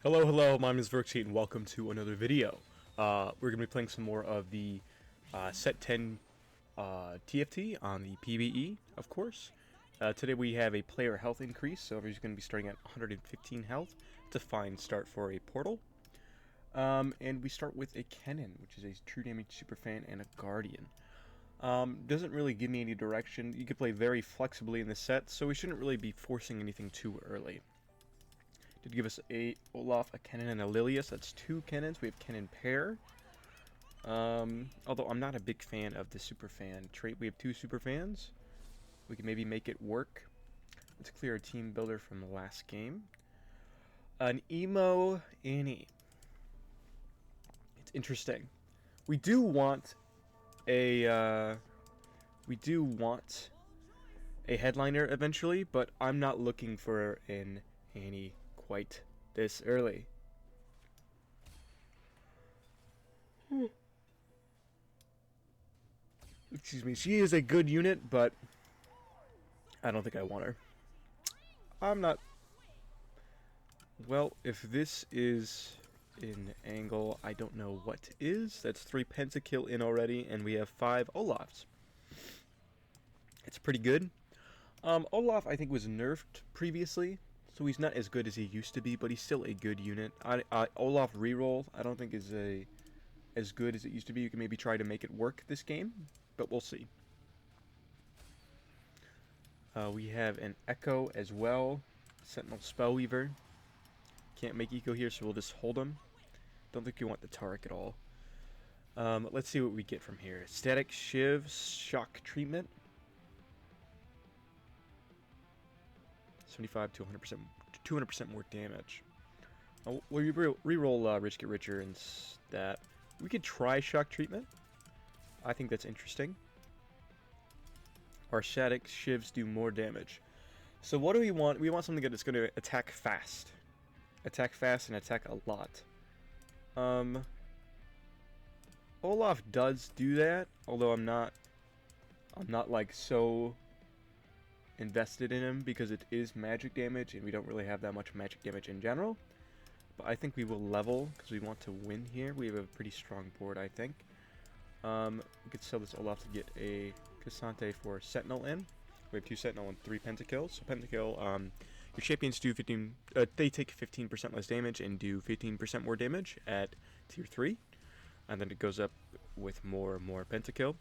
Hello, hello, my name is Verksheet and welcome to another video. We're going to be playing some more of the Set 10 TFT on the PvE, of course. Today we have a player health increase, so everybody's going to be starting at 115 health to find start for a portal. And we start with a Kennen, which is a true damage superfan and a Guardian. Doesn't really give me any direction. You could play very flexibly in the set, so we shouldn't really be forcing anything too early. Did give us a Olaf, a Kennen, and a Lilius. That's two Kennens. We have Kennen pair. Although I'm not a big fan of the Superfan trait. We have two Superfans. We can maybe make it work. Let's clear a team builder from the last game. An Emo Annie. It's interesting. We do want a headliner eventually, but I'm not looking for an Annie quite this early. Excuse me, she is a good unit, but I don't think I want her. I'm not... Well, if this is an angle, I don't know what is. That's 3 pentakill in already, and we have 5 Olafs. It's pretty good. Olaf, I think, was nerfed previously, so he's not as good as he used to be, but he's still a good unit. Olaf reroll, I don't think is as good as it used to be. You can maybe try to make it work this game, but we'll see. We have an Echo as well. Sentinel Spellweaver. Can't make Eco here, so we'll just hold him. Don't think you want the Taric at all. Let's see what we get from here. Static Shiv, Shock Treatment. 75 to 100%, 200% more damage. Well, we reroll Rich Get Richer and that. We could try Shock Treatment. I think that's interesting. Our Static Shivs do more damage. So what do we want? We want something that's going to attack fast. Attack fast and attack a lot. Olaf does do that, although I'm not like so invested in him because it is magic damage and we don't really have that much magic damage in general. But I think we will level because we want to win here. We have a pretty strong board, I think. We could sell this Olaf to get a Cassante for Sentinel in. We have 2 Sentinel and 3 Pentakills. So Pentakill, your champions do 15. They take 15% less damage and do 15% more damage at tier 3, and then it goes up with more and more Pentakill.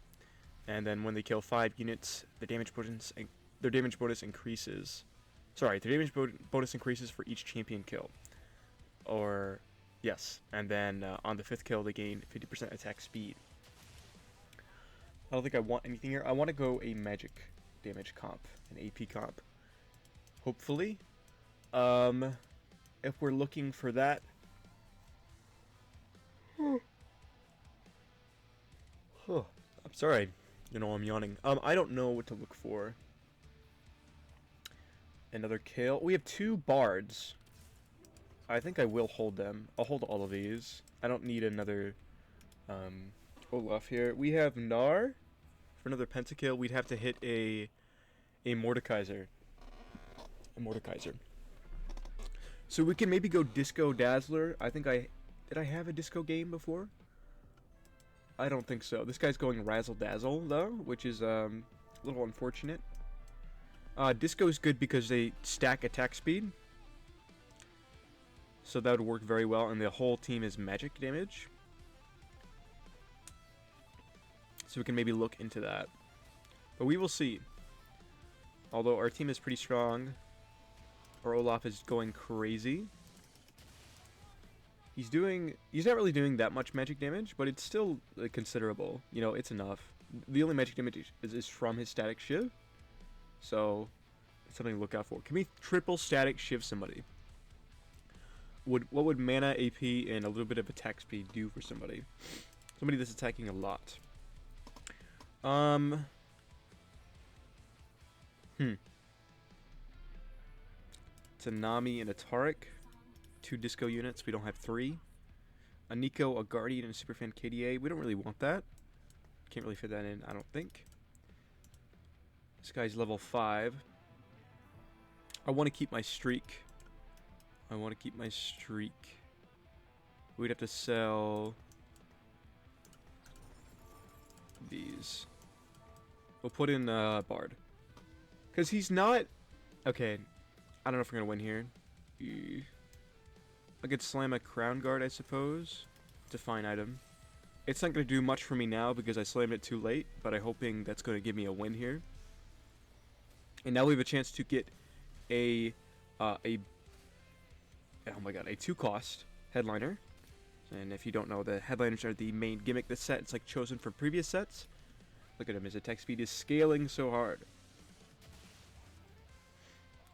And then when they kill 5 units, the damage bonus. Their damage bonus increases. Sorry, their damage bonus increases for each champion kill. Or, yes. And then on the 5th kill, they gain 50% attack speed. I don't think I want anything here. I want to go a magic damage comp, an AP comp. Hopefully. If we're looking for that. I'm sorry. You know, I'm yawning. I don't know what to look for. Another Kale. We have 2 bards. I think I will hold them. I'll hold all of these. I don't need another Olaf here. We have Gnar. For another Pentakill, we'd have to hit a Mordekaiser. A Mordekaiser. So we can maybe go Disco Dazzler. I think did I have a Disco game before? I don't think so. This guy's going Razzle Dazzle though, which is a little unfortunate. Disco is good because they stack attack speed. So that would work very well, and the whole team is magic damage. So we can maybe look into that. But we will see. Although our team is pretty strong. Our Olaf is going crazy. He's not really doing that much magic damage, but it's still considerable. You know, it's enough. The only magic damage is from his Static Shiv. So, it's something to look out for. Can we triple Static Shiv somebody? What would mana, AP, and a little bit of attack speed do for somebody? Somebody that's attacking a lot. It's a Nami and a Taric. 2 Disco units. We don't have 3. A Nico, a Guardian, and a Superfan KDA. We don't really want that. Can't really fit that in, I don't think. This guy's level 5. I want to keep my streak I want to keep my streak. We'd have to sell these. We'll put in Bard. Because he's not... Okay, I don't know if we're going to win here. I could slam a Crown Guard, I suppose. It's a fine item. It's not going to do much for me now because I slammed it too late, but I'm hoping that's going to give me a win here. And now we have a chance to get a oh my god, a 2-cost headliner. And if you don't know, the headliners are the main gimmick this set. It's like chosen from previous sets. Look at him, his attack speed is scaling so hard.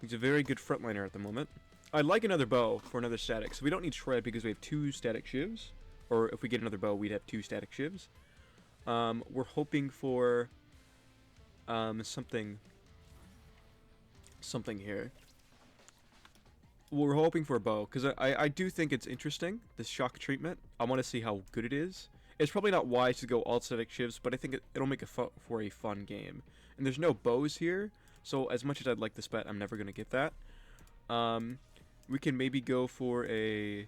He's a very good frontliner at the moment. I'd like another bow for another static, so we don't need shred because we have 2 static shivs. Or if we get another bow, we'd have 2 static shivs. We're hoping for something here. We're hoping for a bow, because I do think it's interesting, this shock treatment. I want to see how good it is. It's probably not wise to go all static shivs, but I think it'll make for a fun game. And there's no bows here, so as much as I'd like this bet, I'm never going to get that. We can maybe go for a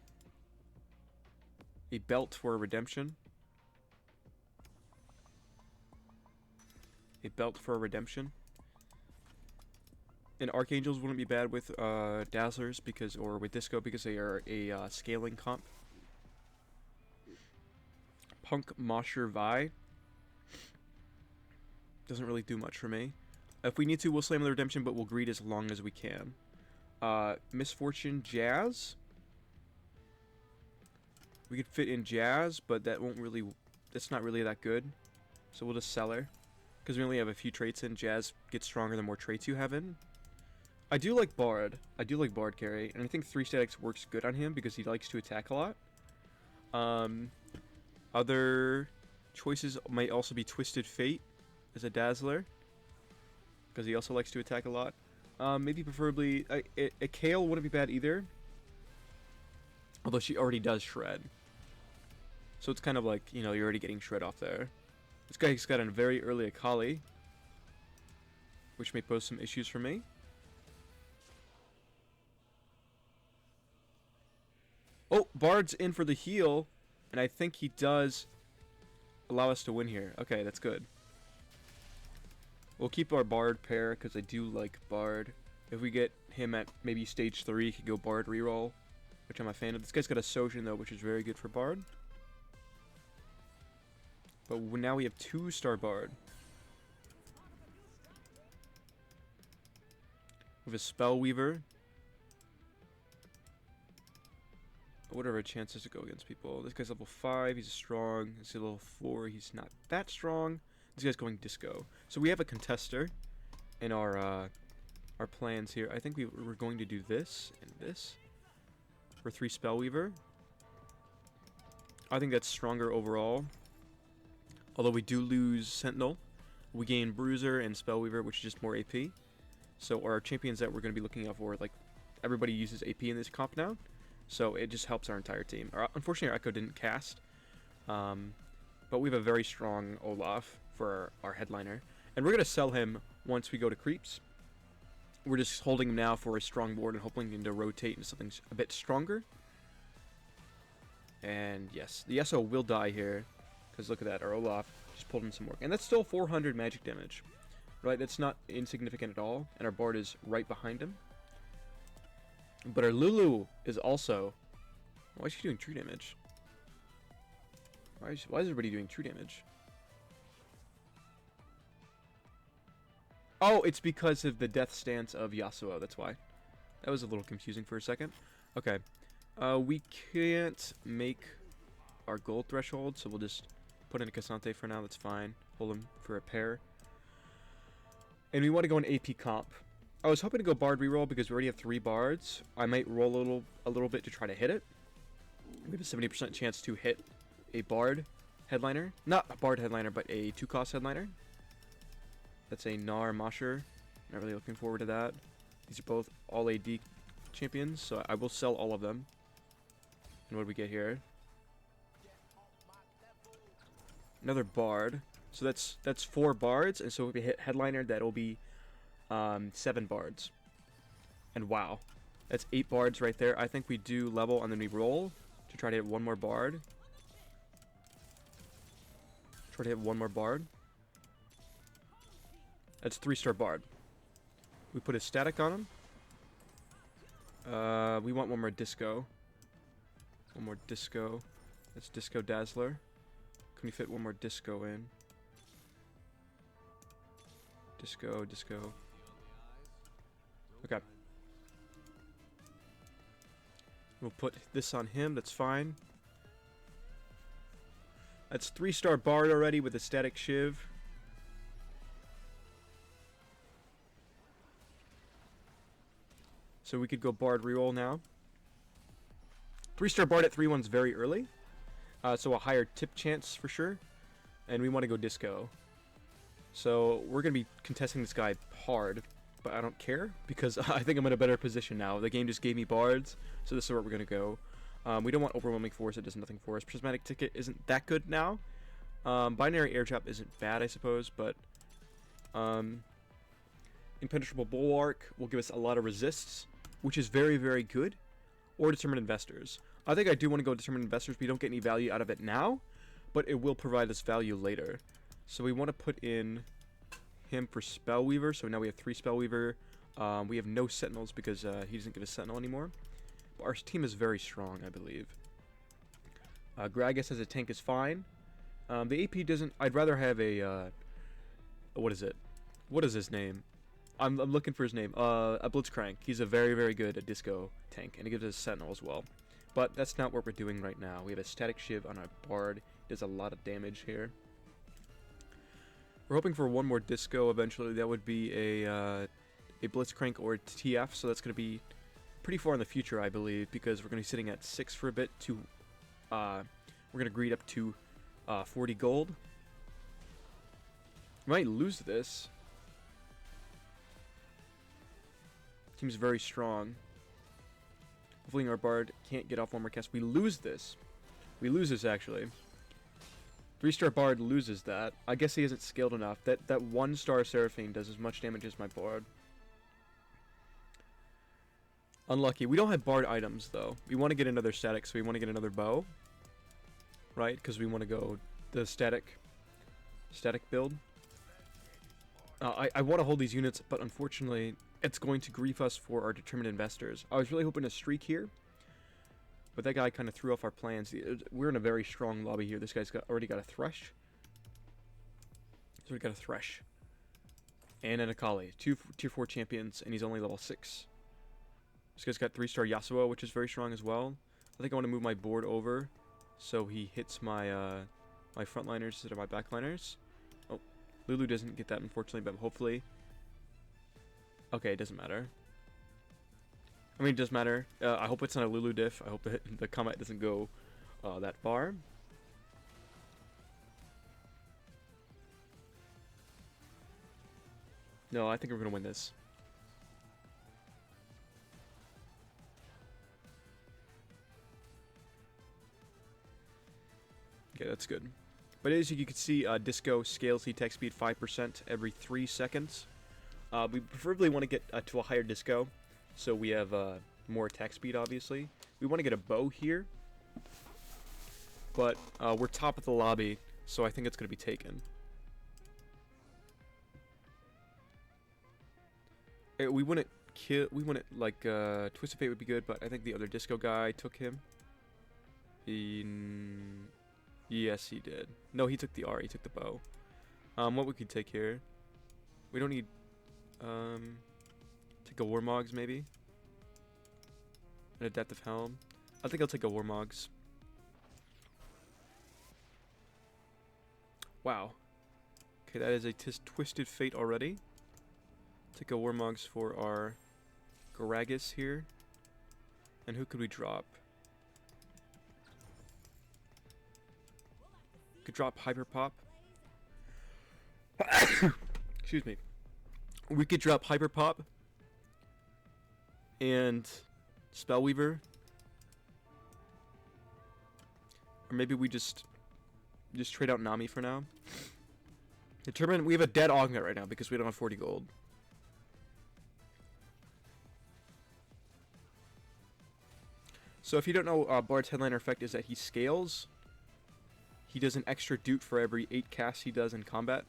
belt for a redemption. A belt for a redemption. And Archangels wouldn't be bad with Dazzlers because, or with Disco because they are a scaling comp. Punk Mosher Vi doesn't really do much for me. If we need to, we'll slam the redemption, but we'll greed as long as we can. Misfortune Jazz. We could fit in Jazz, but that won't really. That's not really that good. So we'll just sell her because we only have a few traits in. Jazz gets stronger the more traits you have in. I do like Bard. I do like Bard carry, and I think 3 statics works good on him because he likes to attack a lot. Other choices might also be Twisted Fate as a Dazzler because he also likes to attack a lot. Maybe preferably a Kale wouldn't be bad either, although she already does shred. So it's kind of like, you know, you're already getting shred off there. This guy's got a very early Akali, which may pose some issues for me. Oh, Bard's in for the heal, and I think he does allow us to win here. Okay, that's good. We'll keep our Bard pair, because I do like Bard. If we get him at maybe stage 3, he could go Bard reroll, which I'm a fan of. This guy's got a Sojin, though, which is very good for Bard. But now we have 2-star Bard. We have a Spellweaver. What are our chances to go against people? This guy's level 5, he's strong. This is level 4, he's not that strong. This guy's going Disco. So we have a contester in our plans here. I think we're going to do this and this for 3 Spellweaver. I think that's stronger overall. Although we do lose Sentinel, we gain Bruiser and Spellweaver, which is just more AP. So our champions that we're going to be looking out for, like, everybody uses AP in this comp now. So it just helps our entire team. Unfortunately, our Echo didn't cast. But we have a very strong Olaf for our headliner. And we're going to sell him once we go to creeps. We're just holding him now for a strong board and hoping to rotate into something a bit stronger. And yes, the SO will die here. Because look at that, our Olaf just pulled in some work. And that's still 400 magic damage. Right, that's not insignificant at all. And our board is right behind him. But our Lulu is also... Why is she doing true damage? Why is everybody doing true damage? Oh, it's because of the death stance of Yasuo. That's why. That was a little confusing for a second. Okay. We can't make our gold threshold, so we'll just put in a Cassante for now. That's fine. Hold him for a pair. And we want to go in AP comp. I was hoping to go Bard reroll because we already have 3 Bards. I might roll a little bit to try to hit it. We have a 70% chance to hit a Bard headliner. Not a Bard headliner, but a 2-cost headliner. That's a Gnar Mosher. Not really looking forward to that. These are both all AD champions, so I will sell all of them. And what do we get here? Another Bard. So that's 4 Bards, and so if we hit headliner, that'll be 7 Bards. And wow. That's 8 bards right there. I think we do level and then we roll to try to hit one more bard. Try to hit one more bard. That's 3-star bard. We put a static on him. We want one more disco. One more disco. That's Disco Dazzler. Can we fit one more disco in? Disco. Okay. We'll put this on him. That's fine. That's 3-star bard already with a static shiv. So we could go bard reroll now. 3-star bard at 3-1 is very early. So a higher tip chance for sure. And we want to go disco. So we're going to be contesting this guy hard. But I don't care because I think I'm in a better position now. The game just gave me bards. So this is where we're going to go. We don't want overwhelming force. It does nothing for us. Prismatic ticket isn't that good now. Binary airdrop isn't bad, I suppose. But impenetrable bulwark will give us a lot of resists, which is very, very good. Or determined investors. I think I do want to go determined investors. We don't get any value out of it now, but it will provide us value later. So we want to put in him for Spellweaver. So now we have 3 Spellweaver. We have no Sentinels because he doesn't give us Sentinel anymore. But our team is very strong, I believe. Gragas as a tank is fine. The AP doesn't... I'd rather have a... what is it? What is his name? I'm looking for his name. A Blitzcrank. He's a very, very good disco tank, and he gives us Sentinel as well. But that's not what we're doing right now. We have a static shiv on our bard. Does a lot of damage here. We're hoping for one more disco eventually. That would be a Blitzcrank or a TF, so that's going to be pretty far in the future, I believe, because we're going to be sitting at 6 for a bit. We're going to greed up to 40 gold. We might lose this. Team's very strong. Hopefully our bard can't get off one more cast. We lose this. We lose this, actually. 3-star bard loses that. I guess he isn't skilled enough. That 1-star Seraphine does as much damage as my bard. Unlucky. We don't have bard items, though. We want to get another static, so we want to get another bow. Right? Because we want to go the static build. I want to hold these units, but unfortunately, it's going to grief us for our determined investors. I was really hoping to streak here, but that guy kind of threw off our plans. We're in a very strong lobby here. This guy's already got a Thresh. He's already got a Thresh. And an Akali. 2 tier 4 champions, and he's only level 6. This guy's got 3-star Yasuo, which is very strong as well. I think I want to move my board over so he hits my my frontliners instead of my backliners. Oh, Lulu doesn't get that, unfortunately, but hopefully... Okay, it doesn't matter. I mean, it does matter. I hope it's not a Lulu diff. I hope that the combat doesn't go that far. No, I think we're going to win this. Okay, that's good. But as you can see, Disco scales the attack speed 5% every 3 seconds. We preferably want to get to a higher disco, so we have more attack speed, obviously. We want to get a bow here, but we're top of the lobby, so I think it's going to be taken. We wouldn't kill. We wouldn't like Twisted Fate would be good, but I think the other disco guy took him. Yes, he did. No, he took the R. He took the bow. What we could take here? We don't need. Take a Warmogs maybe. An Adaptive Helm. I think I'll take a Warmogs. Wow. Okay, that is a Twisted Fate already. Take a Warmogs for our Gragas here. And who could we drop? Could drop Hyper Pop. Excuse me. We could drop Hyper Pop and Spellweaver. Or maybe we just trade out Nami for now. Determine we have a dead Augment right now because we don't have 40 gold. So if you don't know, Bard's headliner effect is that he scales. He does an extra doot for every 8 casts he does in combat,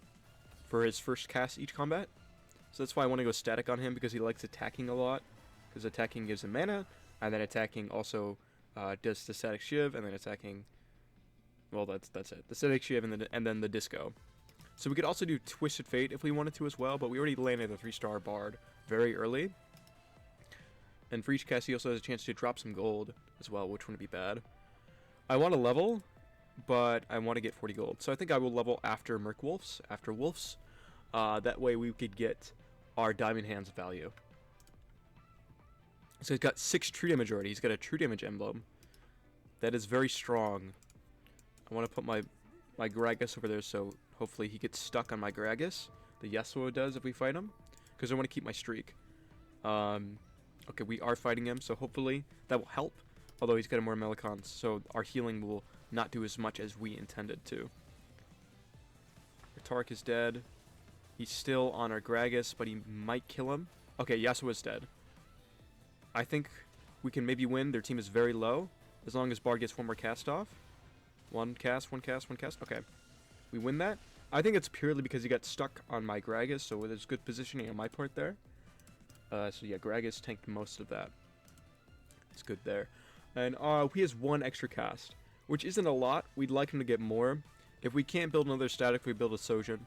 for his first cast each combat. So that's why I want to go static on him, because he likes attacking a lot, because attacking gives him mana, and then attacking also does the static shiv, and then attacking, well, that's it. The static shiv and then the disco. So we could also do Twisted Fate if we wanted to as well, but we already landed a 3-star Bard very early. And for each cast, he also has a chance to drop some gold as well, which wouldn't be bad. I want to level, but I want to get 40 gold. So I think I will level after Merkwolf's, after Wolf's. That way we could get our Diamond Hands value. So he's got 6 true damage already. He's got a true damage emblem. That is very strong. I want to put my Gragas over there, so hopefully he gets stuck on my Gragas. The Yasuo does if we fight him, because I want to keep my streak. Okay, we are fighting him, so hopefully that will help. Although he's got more Melicons, so our healing will not do as much as we intended to. Tark is dead. He's still on our Gragas, but he might kill him. Okay, Yasuo is dead. I think we can maybe win. Their team is very low, as long as Bard gets one more cast off. One cast. Okay. We win that. I think it's purely because he got stuck on my Gragas, so there's good positioning on my part there. So yeah, Gragas tanked most of that. It's good there. And he has 1 extra cast, which isn't a lot. We'd like him to get more. If we can't build another static, we build a Sojin.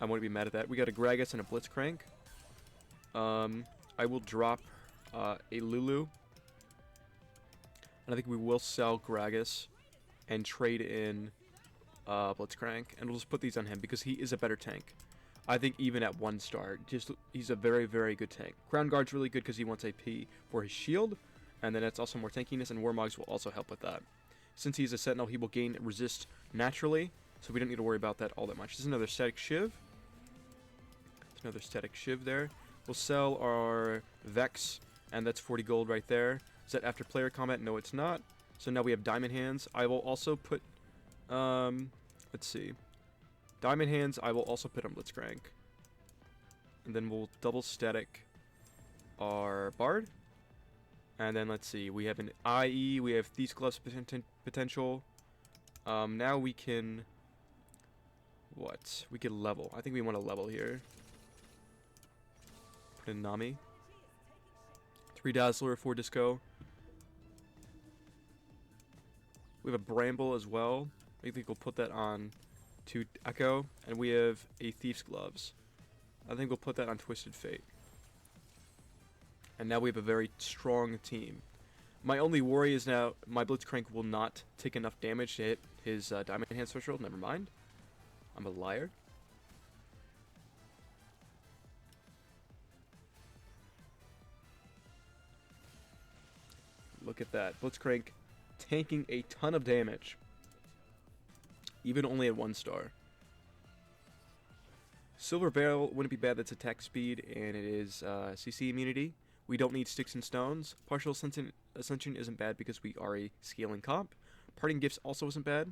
I wouldn't be mad at that. We got a Gragas and a Blitzcrank. I will drop a Lulu. And I think we will sell Gragas and trade in Blitzcrank. And we'll just put these on him because he is a better tank. I think even at 1 star, he's a very, very good tank. Crown Guard's really good because he wants AP for his shield. And then it's also more tankiness, and Warmogs will also help with that. Since he's a Sentinel, he will gain resist naturally, so we don't need to worry about that all that much. This is another static Shiv. There's another static Shiv there. We'll sell our Vex, and that's 40 gold right there. Is that after player combat? No, it's not. So now we have Diamond Hands. I will also put, let's see. Diamond Hands, I will also put on Blitzcrank. And then we'll double static our Bard. And then let's see, we have an IE, we have Thieves Gloves potential. Now we can, what? We can level. I think we want to level here. Put in Nami. 3 Dazzler, 4 Disco. We have a Bramble as well. I think we'll put that on 2 Echo. And we have a Thieves Gloves. I think we'll put that on Twisted Fate. And now we have a very strong team. My only worry is now my Blitzcrank will not take enough damage to hit his Diamond Hand threshold. Never mind. I'm a liar. Look at that. Blitzcrank tanking a ton of damage. Even only at 1 star. Silver Barrel wouldn't be bad. That's attack speed, and it is CC immunity. We don't need Sticks and Stones. Partial Ascension isn't bad because we are a scaling comp. Parting Gifts also isn't bad.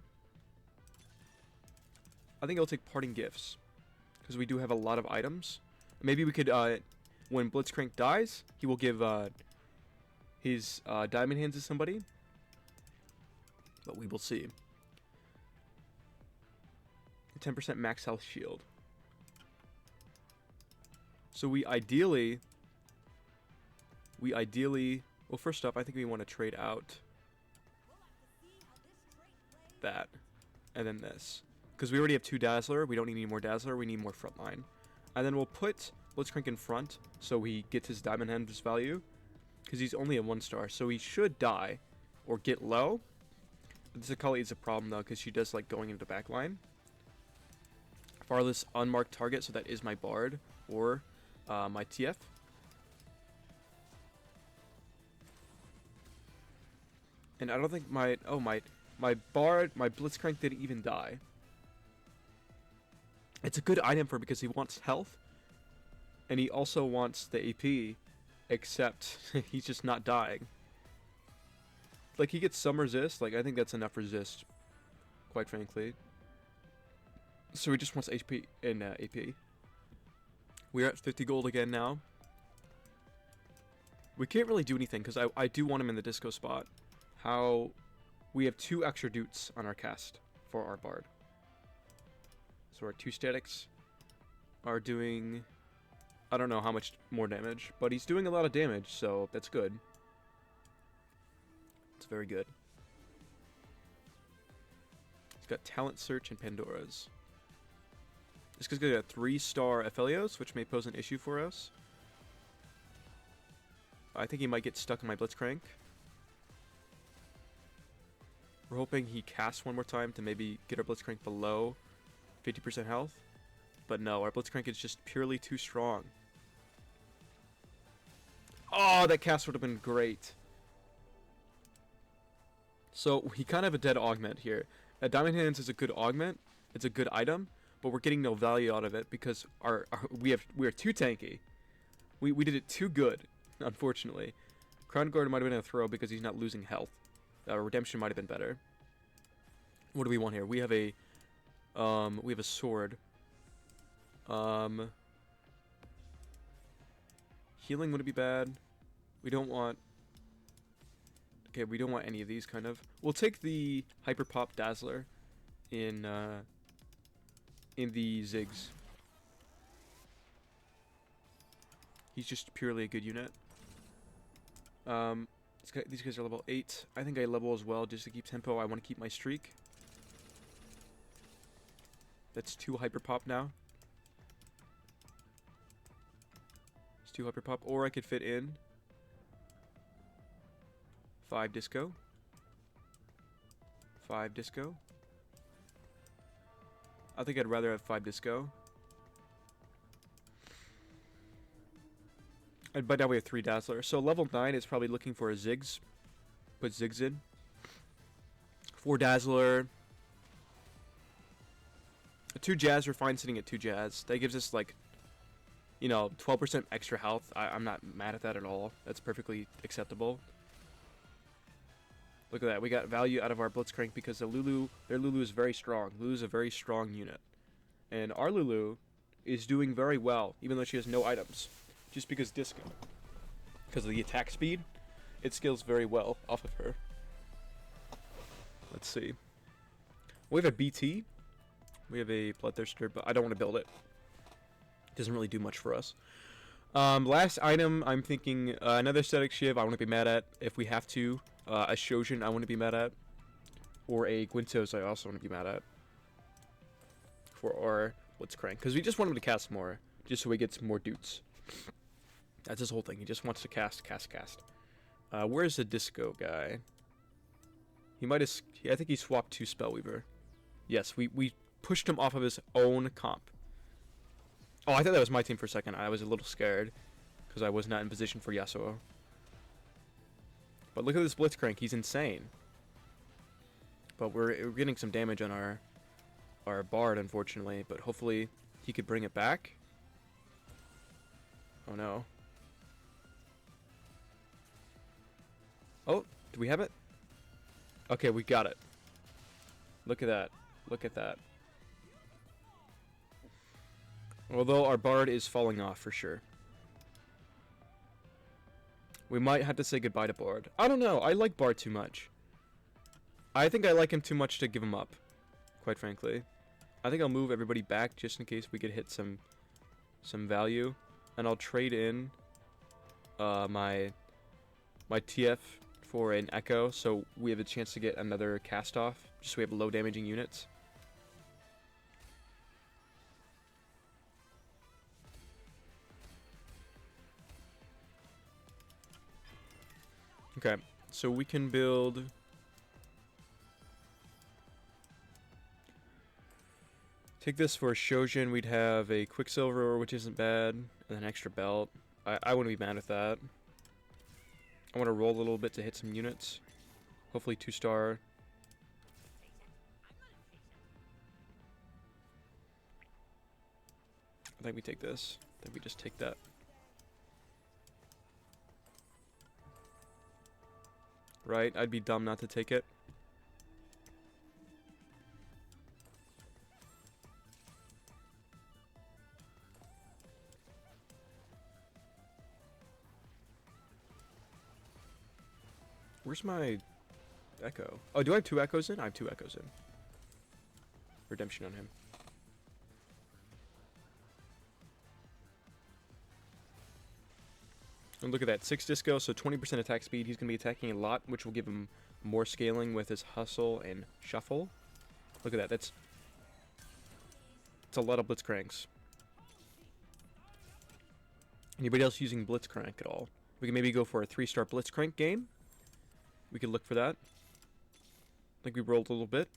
I think I'll take Parting Gifts because we do have a lot of items. Maybe we could, when Blitzcrank dies, he will give his Diamond Hands to somebody. But we will see. 10% max health shield. So we ideally, well, first off, I think we want to trade out that and then this. Because we already have 2 Dazzler. We don't need any more Dazzler. We need more Frontline. And then we'll put Blitzcrank in front so he gets his Diamond Hands value. Because he's only a 1 star. So he should die or get low. This Akali is a problem, though, because she does like going into the back line. Farless unmarked target, so that is my Bard or my TF. And I don't think my Bard, my Blitzcrank didn't even die. It's a good item for him because he wants health. And he also wants the AP, except he's just not dying. Like, he gets some resist. Like, I think that's enough resist, quite frankly. So he just wants HP and AP. We're at 50 gold again now. We can't really do anything because I do want him in the disco spot. how we have 2 extra dutes on our cast for our bard. So our 2 statics are doing, I don't know how much more damage, but he's doing a lot of damage, so that's good. It's very good. He's got Talent Search and Pandora's. This guy's got 3-star Aphelios, which may pose an issue for us. I think he might get stuck in my Blitzcrank. We're hoping he casts one more time to maybe get our Blitzcrank below 50% health. But no, our Blitzcrank is just purely too strong. Oh, that cast would have been great. So we kind of have a dead augment here. Diamond Hands is a good augment. It's a good item, but we're getting no value out of it because we are too tanky. We did it too good, unfortunately. Crown Guard might have been a throw because he's not losing health. Redemption might have been better. What do we want here? We have a sword. Healing wouldn't be bad. We don't want. Okay, we don't want any of these, kind of. We'll take the Hyper Pop Dazzler in the Ziggs. He's just purely a good unit. These guys are level 8. I think I level as well just to keep tempo. I want to keep my streak. That's 2 Hyper Pop now. It's 2 Hyper Pop, or I could fit in 5 Disco. 5 Disco. I think I'd rather have 5 Disco. And by now we have 3 Dazzler. So level 9 is probably looking for a Ziggs. Put Ziggs in. 4 Dazzler. 2 Jazz, we're fine sitting at 2 Jazz. That gives us, like, you know, 12% extra health. I'm not mad at that at all. That's perfectly acceptable. Look at that. We got value out of our Blitzcrank because their Lulu is very strong. Lulu's a very strong unit. And our Lulu is doing very well, even though she has no items. Just because Disco. Because of the attack speed, it scales very well off of her. Let's see. We have a BT. We have a Bloodthirster, but I don't want to build it. It doesn't really do much for us. Last item, I'm thinking another Static Shiv I want to be mad at if we have to. A Shojin I want to be mad at. Or a Gwyntos I also want to be mad at. For our Blitzcrank. Because we just want him to cast more. Just so he gets more dutes. That's his whole thing. He just wants to cast. Where's the Disco guy? He might have... I think he swapped to Spellweaver. Yes, we pushed him off of his own comp. Oh, I thought that was my team for a second. I was a little scared. Because I was not in position for Yasuo. But look at this Blitzcrank. He's insane. But we're getting some damage on our Bard, unfortunately. But hopefully he could bring it back. Oh, no. Oh, do we have it? Okay, we got it. Look at that. Look at that. Although our Bard is falling off for sure. We might have to say goodbye to Bard. I don't know. I like Bard too much. I think I like him too much to give him up. Quite frankly. I think I'll move everybody back just in case we could hit some value. And I'll trade in my TF for an Echo, so we have a chance to get another cast off, just so we have low damaging units. Okay, so we can build... Take this for a Shojin, we'd have a Quicksilver, which isn't bad, and an extra belt. I wouldn't be mad at that. I want to roll a little bit to hit some units. Hopefully 2-star. I think we take this. I think we just take that. Right? I'd be dumb not to take it. Where's my... Echo. Oh, do I have 2 Echoes in? I have 2 Echoes in. Redemption on him. And look at that, 6 disco, so 20% attack speed. He's going to be attacking a lot, which will give him more scaling with his hustle and shuffle. Look at that, that's a lot of blitzcranks. Anybody else using blitzcrank at all? We can maybe go for a 3-star blitzcrank game. We could look for that. I think we rolled a little bit.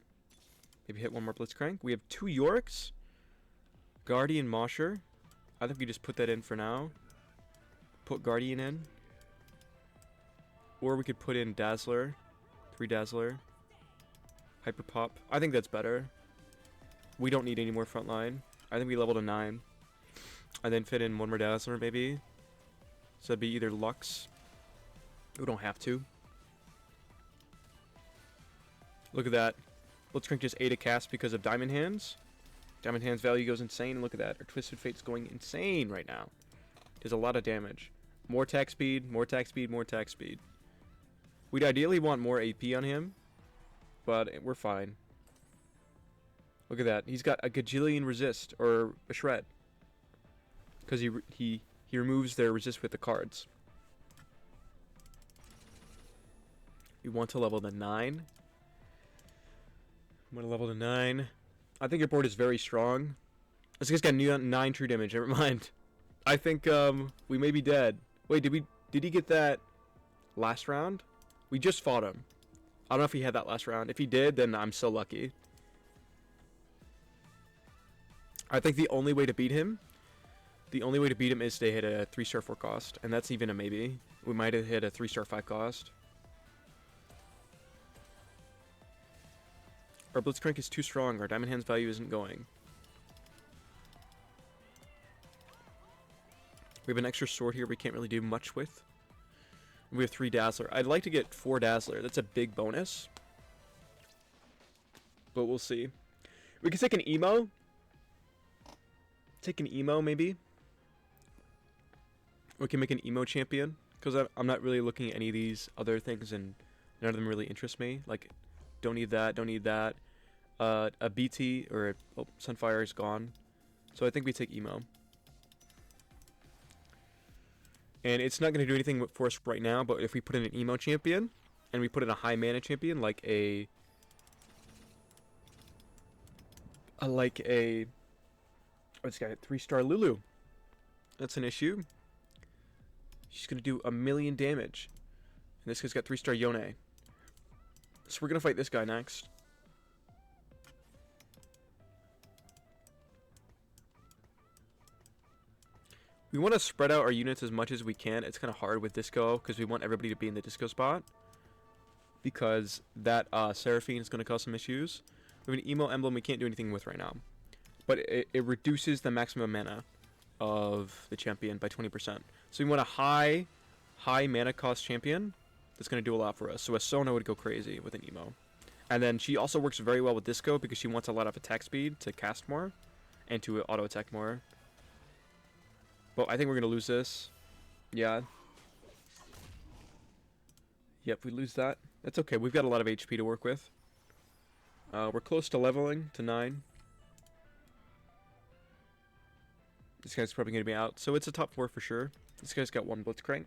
Maybe hit one more blitzcrank. We have 2 Yoriks. Guardian Mosher. I think we just put that in for now. Put Guardian in. Or we could put in Dazzler. 3 Dazzler. Hyper Pop. I think that's better. We don't need any more frontline. I think we leveled to 9. And then fit in 1 more Dazzler maybe. So that'd be either Lux. We don't have to. Look at that. Blitzcrank just ate a cast because of Diamond Hands. Diamond Hands value goes insane. Look at that. Our Twisted Fate's going insane right now. Does a lot of damage. More attack speed, more attack speed, more attack speed. We'd ideally want more AP on him, but we're fine. Look at that. He's got a gajillion resist, or a shred. Because he removes their resist with the cards. We want to level to 9. I'm going to level to 9. I think your board is very strong. This guy's got 9 true damage. Never mind. I think we may be dead. Wait, did he get that last round? We just fought him. I don't know if he had that last round. If he did, then I'm so lucky. I think the only way to beat him is to hit a 3-star 4 cost, and that's even a maybe. We might have hit a 3-star 5 cost. Our Blitzcrank is too strong. Our Diamond Hands value isn't going. We have an extra sword here we can't really do much with. We have 3 Dazzler. I'd like to get 4 Dazzler. That's a big bonus. But we'll see. We can take an emo. Take an emo, maybe. We can make an emo champion. Because I'm not really looking at any of these other things, and none of them really interest me. Like, don't need that, don't need that. A BT, or Sunfire is gone. So I think we take emo. And it's not going to do anything for us right now, but if we put in an emo champion, and we put in a high mana champion, like a what's got 3-star Lulu. That's an issue. She's going to do 1,000,000 damage. And this guy's got 3-star Yone. So we're going to fight this guy next. We want to spread out our units as much as we can. It's kind of hard with Disco because we want everybody to be in the Disco spot. Because that Seraphine is going to cause some issues. We have an Emo Emblem we can't do anything with right now. But it reduces the maximum mana of the champion by 20%. So we want a high mana cost champion that's going to do a lot for us. So a Sona would go crazy with an Emo. And then she also works very well with Disco because she wants a lot of attack speed to cast more and to auto attack more. But I think we're going to lose this. Yeah. Yep, we lose that. That's okay. We've got a lot of HP to work with. We're close to leveling to 9. This guy's probably going to be out. So it's a top 4 for sure. This guy's got 1 Blitzcrank.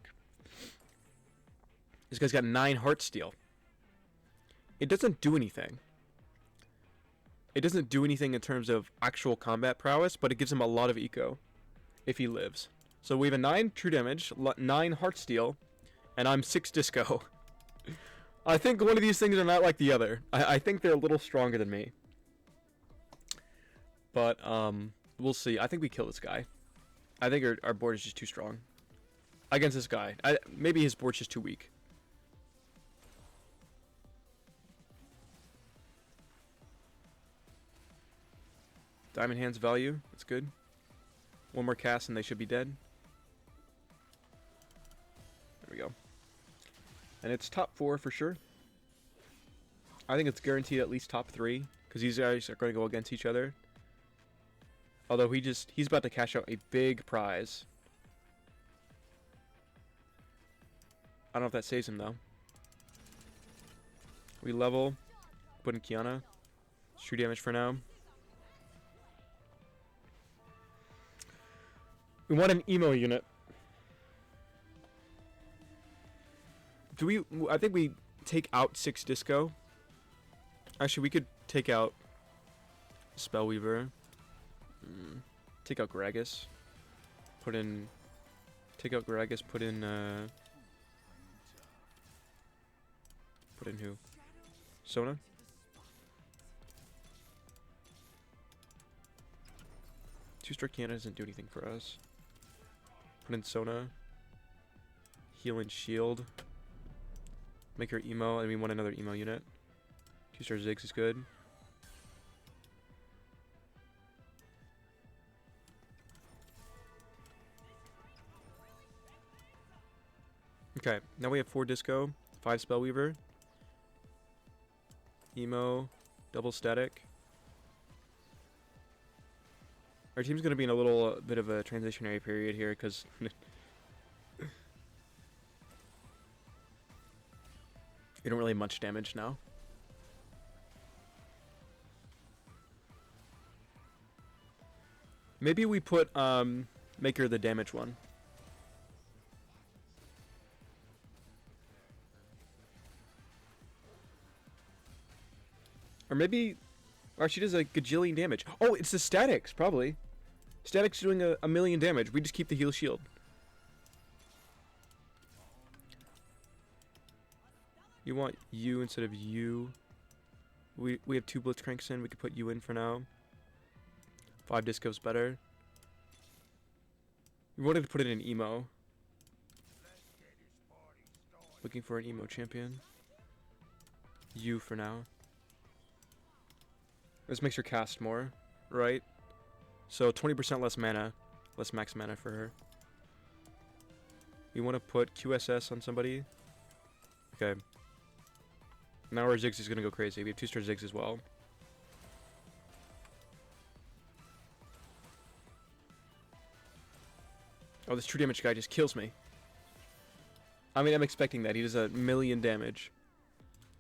This guy's got 9 Heartsteel. It doesn't do anything. It doesn't do anything in terms of actual combat prowess, but it gives him a lot of eco if he lives. So we have a 9 true damage, 9 Heartsteel, and I'm 6 Disco. I think one of these things are not like the other. I think they're a little stronger than me. But, we'll see. I think we kill this guy. I think our board is just too strong. Against this guy. Maybe his board's just too weak. Diamond Hands value. That's good. 1 more cast and they should be dead. There we go. And it's top 4 for sure. I think it's guaranteed at least top 3. Because these guys are going to go against each other. Although he's about to cash out a big prize. I don't know if that saves him though. We level. Put in Kiana. It's true damage for now. We want an emo unit. Do we... I think we take out 6 Disco. Actually, we could take out Spellweaver. Take out Gragas. Put in... Take out Gragas, put in who? Sona? Two-star Kiana doesn't do anything for us. Put in Sona. Heal and shield. Make her emo, and we want another emo unit. Two-star Ziggs is good. Okay, now we have 4 Disco, 5 Spellweaver. Emo, double static. Our team's going to be in a little bit of a transitionary period here because we don't really have much damage now. Maybe we put make her the damage one. Or maybe... Or she does a gajillion damage. Oh, it's the statics, probably. Statics doing a million damage. We just keep the heal shield. You want you instead of you. We have 2 Blitzcranks in. We could put you in for now. 5 Disco's better. We wanted to put it in emo. Looking for an emo champion. You for now. This makes her cast more, right? So 20% less mana, less max mana for her. You want to put QSS on somebody? Okay. Now our Ziggs is going to go crazy. We have 2-star Ziggs as well. Oh, this true damage guy just kills me. I mean, I'm expecting that. He does a million damage.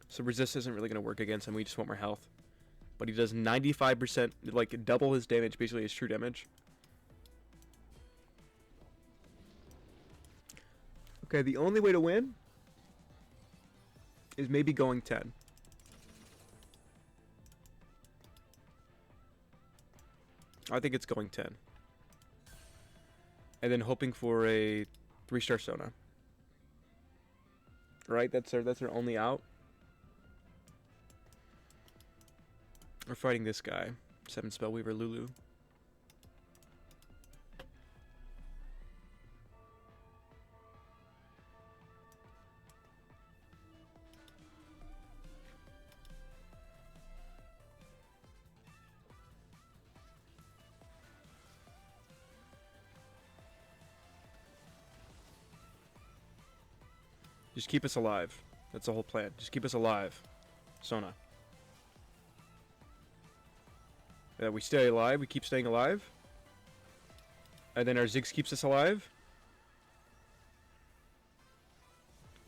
So resist isn't really going to work against him. We just want more health. But he does 95%, like double his damage, basically his true damage. Okay, the only way to win is maybe going 10. I think it's going 10. And then hoping for a 3-star Sona. Right? That's our only out. We're fighting this guy. 7 Spellweaver Lulu. Just keep us alive. That's the whole plan. Just keep us alive. Sona. We stay alive. We keep staying alive. And then our Ziggs keeps us alive.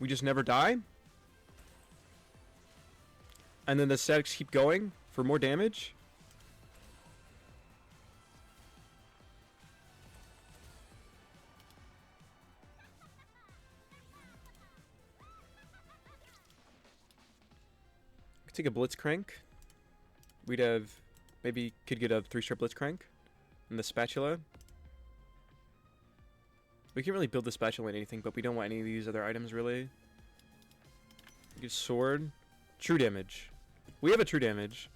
We just never die. And then the statics keep going for more damage. Could take a Blitzcrank. We'd have... Maybe could get a 3-star Blitzcrank. And the Spatula. We can't really build the Spatula in anything, but we don't want any of these other items, really. Get Sword. True damage. We have a true damage.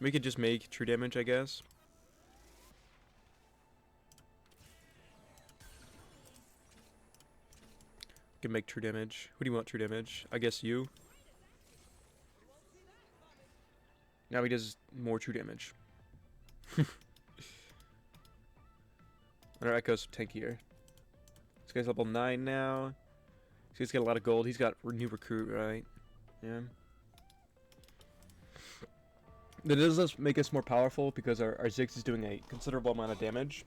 We could just make true damage, I guess. We can make true damage. Who do you want true damage? I guess you. Now he does more true damage. And our Echo's tankier. This guy's level 9 now. So he's got a lot of gold. He's got new recruit, right? Yeah. That does make us more powerful because our Ziggs is doing a considerable amount of damage.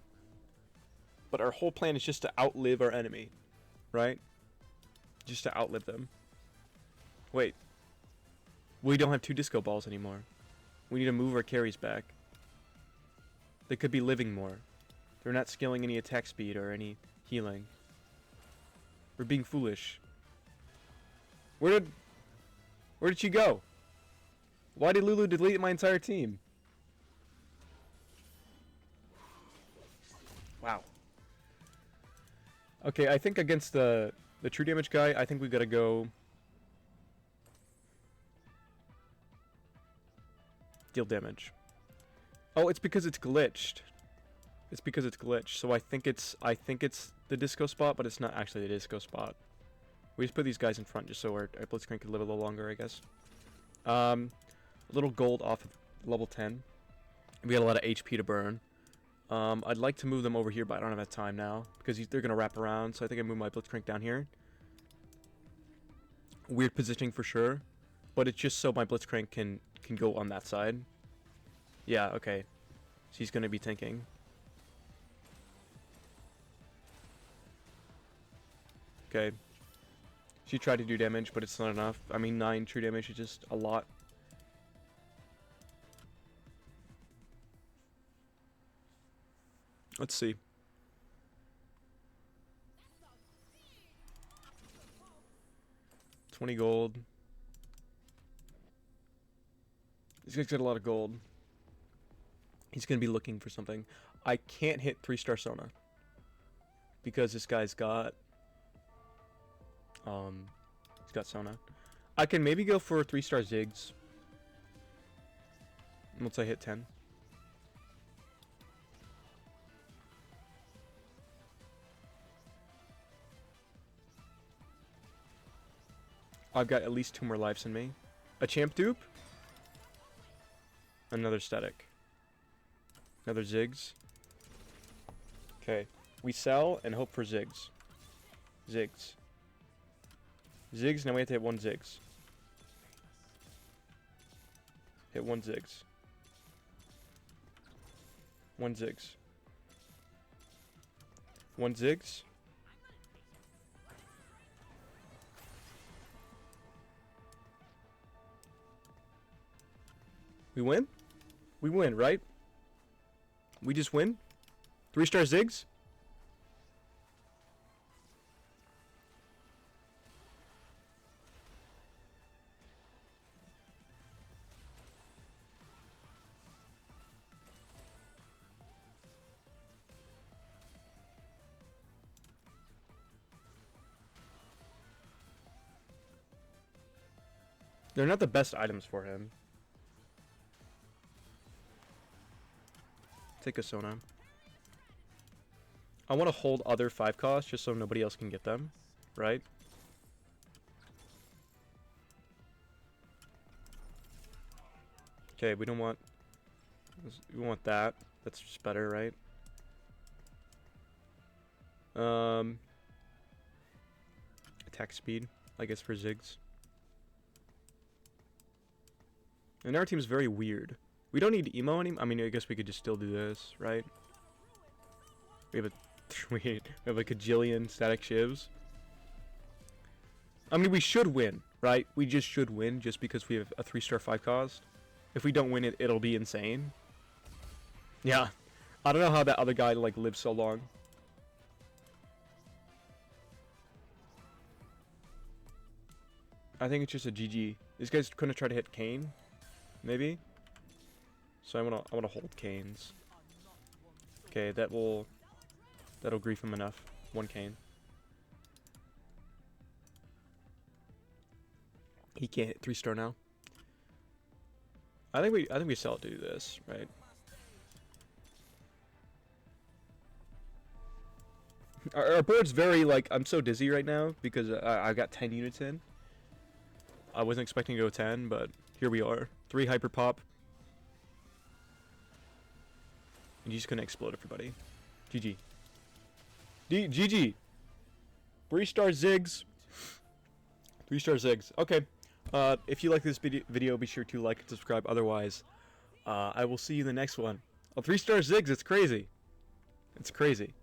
But our whole plan is just to outlive our enemy. Right? Just to outlive them. Wait. We don't have 2 disco balls anymore. We need to move our carries back. They could be living more. They're not scaling any attack speed or any healing. We're being foolish. Where did she go? Why did Lulu delete my entire team? Wow. Okay, I think against the true damage guy, I think we gotta go deal damage. Oh, it's because it's glitched. It's because it's glitched. So I think it's the disco spot, but it's not actually the disco spot. We just put these guys in front just so our Blitzcrank could live a little longer, I guess. A little gold off of level 10. We got a lot of HP to burn. I'd like to move them over here, but I don't have that time now because they're gonna wrap around. So I think I move my Blitzcrank down here. Weird positioning for sure, but it's just so my Blitzcrank can go on that side. Yeah, okay. She's gonna be tanking. Okay. She tried to do damage, but it's not enough. I mean, 9 true damage is just a lot. Let's see. $20 gold. He's gonna get a lot of gold. He's gonna be looking for something. I can't hit 3-star Sona because this guy's got he's got Sona. I can maybe go for 3-star Ziggs once I hit 10. I've got at least 2 more lives in me. A champ dupe. Another static. Another Ziggs. Okay. We sell and hope for Ziggs. Ziggs. Ziggs, now we have to hit 1 Ziggs. Hit 1 Ziggs. 1 Ziggs. 1 Ziggs. We win? We win, right? We just win? 3-star Ziggs? They're not the best items for him. Take a Sona. I want to hold other 5 costs just so nobody else can get them, right? Okay, we don't want... We want that. That's just better, right? Attack speed, I guess, for Ziggs. And our team's very weird. We don't need emo anymore. I mean, I guess we could just still do this, right? We have a gajillion static shivs. I mean, we should win, right? We just should win just because we have a 3-star 5 cost. If we don't win it, it'll be insane. Yeah. I don't know how that other guy, like, lived so long. I think it's just a GG. This guy's gonna try to hit Kane. Maybe? So I wanna hold Canes. Okay, that'll grief him enough. 1 Cane. He can't hit 3-star now. I think we still do this, right? Our board's very, like, I'm so dizzy right now because I got 10 units in. I wasn't expecting to go 10, but here we are. 3 hyper pop. And you're just gonna explode everybody. GG. GG. 3-star Ziggs. 3-star Ziggs. Okay. If you like this video, be sure to like and subscribe. Otherwise, I will see you in the next one. Oh, 3-star Ziggs. It's crazy. It's crazy.